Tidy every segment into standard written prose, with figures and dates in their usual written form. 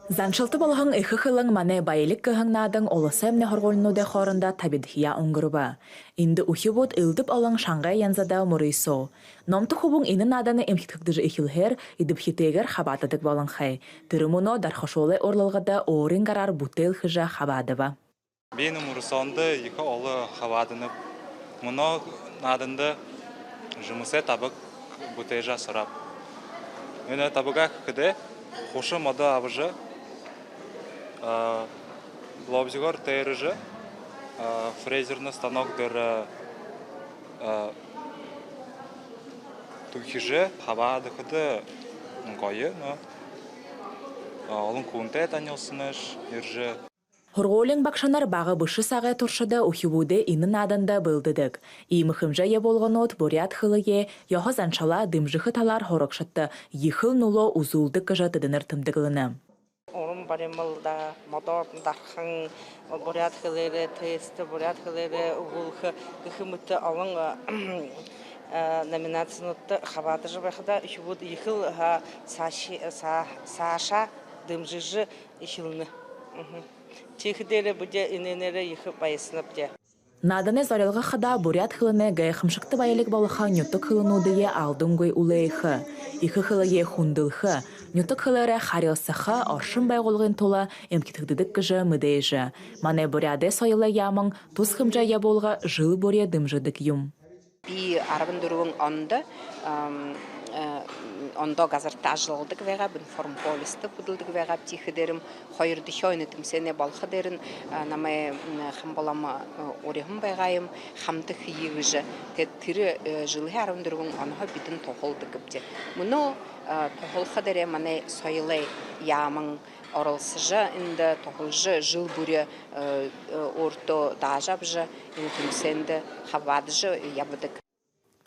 Заншылты болғың ихы хылың мане байлық кыһыңнадың олысы эмне хорголнуде хорында табидхия оңгырыба. Инді ухи бут ылдып алың шаңғай янзада мурыйсо. Номты хубун инын аданы эмхиткдыжы ихилхер идып хитегер хабатадык болың хай. Тырымуно дархошолы орлылғада орын гарар бутел хыжа хабадыва. Бені мурысонды ихы олы хабадынып. Мұно надынды жымысе табык бутежа сырап. Өне табыға кыды хошы мода абыжы лобзигор тейрыжы фрезерный станок дыр тухижы хабады кыды койы, но олын кунте танылсыныш ержы. Хорголин бакшанар бағы бұшы сағы тұршыда ухибуде инын адында бұлдыдық. Имықымжа е болғанот борят хылые, яғы заншала дымжықы талар хорықшытты, ехыл нуло узулды кыжа тыдыныр тымдығылыны. Орын баремылда, мотор дархан, борят хылere, тесті, борят хылere, ұғылқы, күхімітті алың номинациянытты хабады жабақыда ухибуд ехыл саша дымжыжы ехіліні. Тихидері бұде иненері ехіп байысынып де. Наданы зарылға қада бурят хылыны гайхымшықты байлық балыға нютық хылынудые алдыңгой улайықы. Иқы хылые хундылқы, нютық хылары харилсықы аршын байғылғын тола емкетігдідік кіжі мүдейжі. Мане буряды сайылы ямың тұз хымжа я болға жыл буря дымжыдық юм. Би арабын дұруын онда газарта жылдык вега бин форм полисты будылдык вега тихидерим хойырды хойнытым сене балхы дерин намай хам балама орехым байгайым хамды хиегиже тетири жылы арындыргын анха битин тохолдык бде муну тохолха дере мане сойлы ямың орылсыжы инде тохолжы жыл буре орто дажабжы интимсенде хаваджы ябыдык.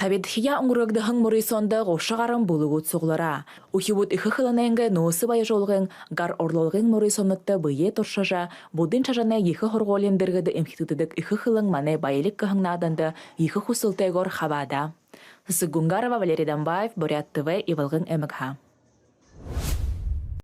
Табидхия оңырығдығың мұрысонда ғошығарым бұлығыт соғлара. Ухибут ихы хыланайынғы носы бай жолғын гар орлылғын мұрысонытты бұйе тұршажа, бұдын чажаны ехі хорголен біргіді емхетудыдық ихы хылың мане байлық кығыңнадынды ехі хусылтайгор хабада. Сысы Гунгарова, Валерий Дамбаев, Бурят ТВ, Ивалғын әмікха.